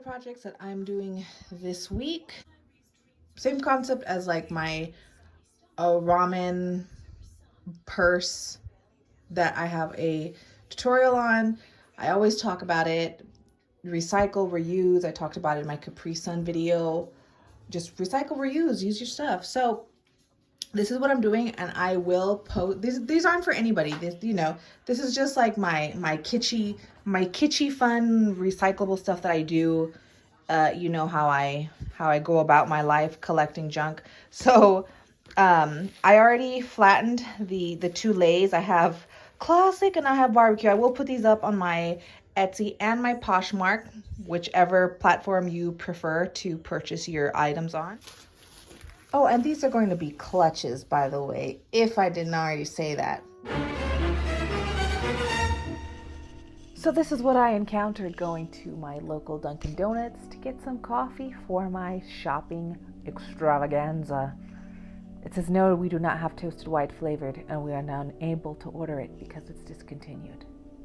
projects that I'm doing this week. Same concept as like my ramen purse that I have a tutorial on. I always talk about it. Recycle, reuse. I talked about it in my Capri Sun video. Just recycle, reuse, use your stuff. So this is what I'm doing, and I will post these aren't for anybody. This is just like my kitschy fun recyclable stuff that I do. You know how I go about my life collecting junk. So I already flattened the two lays. I have classic and I have barbecue. I will put these up on my Etsy and my Poshmark, whichever platform you prefer to purchase your items on. Oh, and these are going to be clutches, by the way, if I didn't already say that. So this is what I encountered going to my local Dunkin Donuts to get some coffee for my shopping extravaganza. It says, no, we do not have toasted white flavored, and we are now unable to order it because it's discontinued.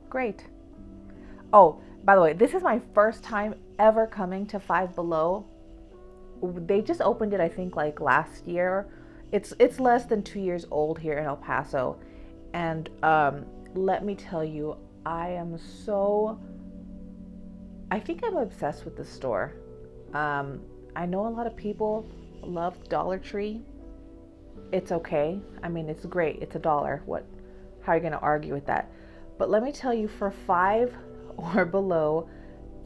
Great. Oh, by the way, this is my first time ever coming to Five Below. They just opened it, I think, like last year. It's less than 2 years old here in El Paso. And let me tell you, I think I'm obsessed with the store. I know a lot of people love Dollar Tree. It's okay. I mean, it's great. It's $1. How are you going to argue with that? But let me tell you, for Five or Below,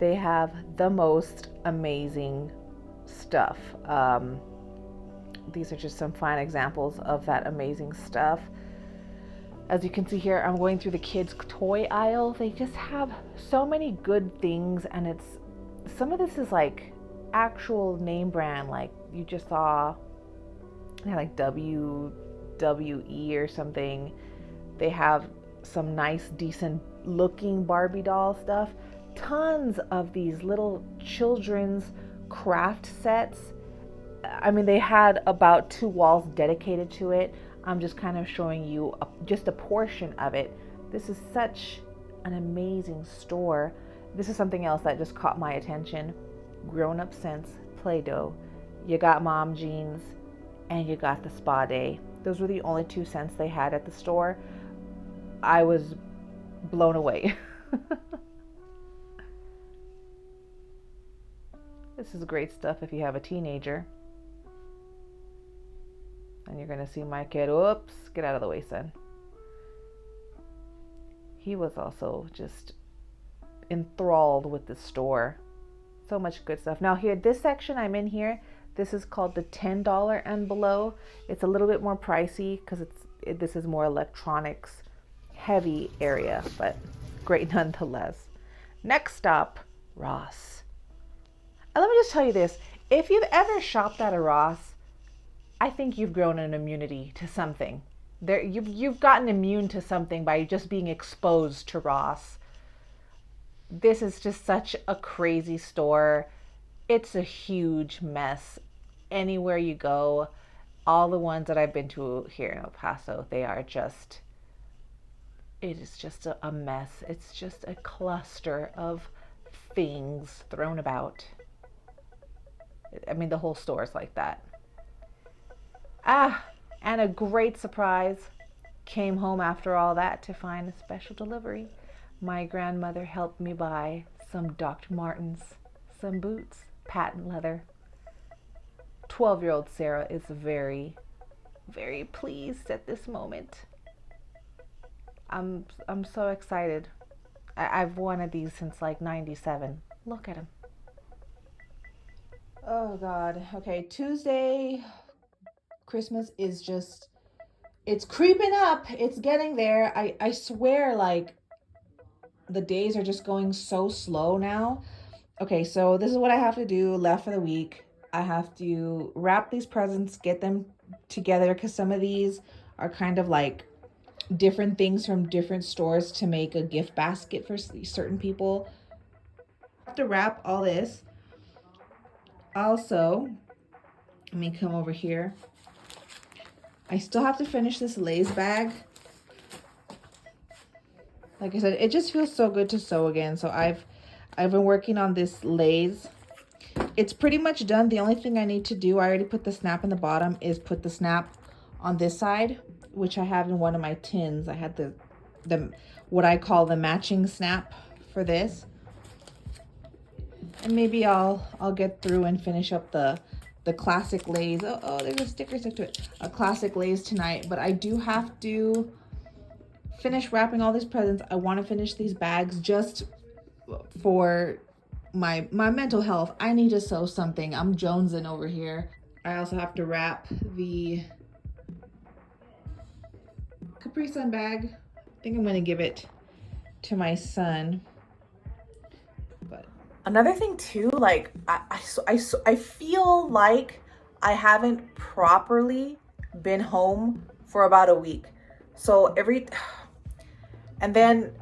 they have the most amazing stuff. These are just some fine examples of that amazing stuff. As you can see here, I'm going through the kids' toy aisle. They just have so many good things, and some of this is like actual name brand, like you just saw, like WWE or something. They have some nice, decent looking Barbie doll stuff. Tons of these little children's craft sets. I mean, they had about 2 walls dedicated to it. I'm just kind of showing you just a portion of it. This is such an amazing store. This is something else that just caught my attention. Grown Up Scents Play-Doh. You got mom jeans and you got the spa day. Those were the only 2 scents they had at the store. I was blown away. This is great stuff if you have a teenager. And you're going to see my kid, oops, get out of the way, son. He was also just enthralled with the store. So much good stuff. Now here, this section I'm in here, this is called the $10 and below. It's a little bit more pricey because this is more electronics heavy area, but great nonetheless. Next stop, Ross. And let me just tell you this. If you've ever shopped at a Ross, I think you've grown an immunity to something. You've gotten immune to something by just being exposed to Ross. This is just such a crazy store. It's a huge mess. Anywhere you go, all the ones that I've been to here in El Paso, it is just a mess. It's just a cluster of things thrown about. I mean, the whole store is like that. And a great surprise. Came home after all that to find a special delivery. My grandmother helped me buy some Dr. Martens, some boots, patent leather. 12-year-old Sarah is very, very pleased at this moment. I'm so excited. I've wanted these since like 97. Look at them. Oh God. Okay, Tuesday, Christmas is just, it's creeping up. It's getting there. I swear, like, the days are just going so slow now. Okay, so this is what I have to do left for the week. I have to wrap these presents, get them together, because some of these are kind of like different things from different stores to make a gift basket for certain people. I have to wrap all this. Also, let me come over here. I still have to finish this Lay's bag. Like I said, it just feels so good to sew again. So I've been working on this Lay's it's pretty much done. The only thing I need to do, I already put the snap in the bottom, is put the snap on this side, which I have in one of my tins. I had the what I call the matching snap for this. And maybe I'll get through and finish up the classic Lays. Oh, there's a sticker stuck to it. A classic Lays tonight, but I do have to finish wrapping all these presents. I want to finish these bags just for my mental health. I need to sew something. I'm jonesing over here. I also have to wrap the Capri Sun bag. I think I'm going to give it to my son. But another thing too, like I feel like I haven't properly been home for about a week. So and then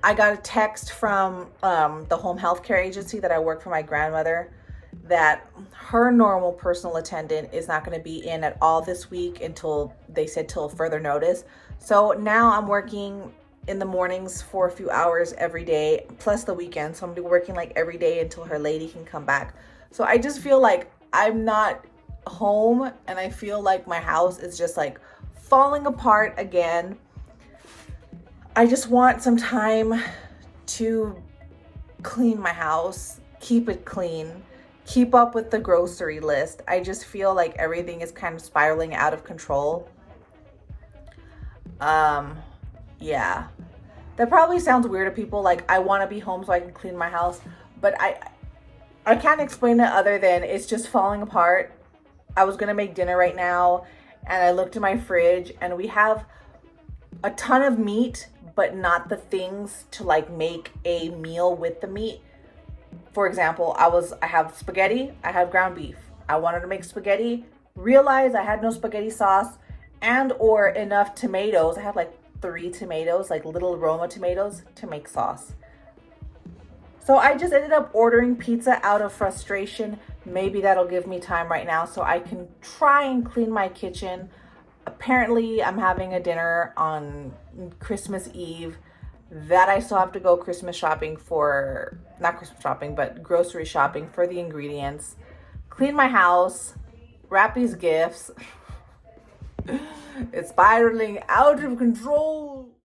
I got a text from the home health care agency that I work for my grandmother that her normal personal attendant is not going to be in at all this week until, they said, till further notice. So now I'm working in the mornings for a few hours every day, plus the weekend. So I'm working like every day until her lady can come back. So I just feel like I'm not home, and I feel like my house is just like falling apart again. I just want some time to clean my house, keep it clean, keep up with the grocery list. I just feel like everything is kind of spiraling out of control. Yeah. That probably sounds weird to people. Like, I want to be home so I can clean my house, but I can't explain it other than it's just falling apart. I was going to make dinner right now, and I looked in my fridge, and we have a ton of meat, but not the things to like make a meal with the meat. For example, I have spaghetti, I have ground beef. I wanted to make spaghetti, realized I had no spaghetti sauce and or enough tomatoes. I have like 3 tomatoes, like little Roma tomatoes, to make sauce. So I just ended up ordering pizza out of frustration. Maybe that'll give me time right now so I can try and clean my kitchen. Apparently, I'm having a dinner on Christmas Eve that I still have to go Christmas shopping for, not Christmas shopping, but grocery shopping for the ingredients, clean my house, wrap these gifts. It's spiraling out of control.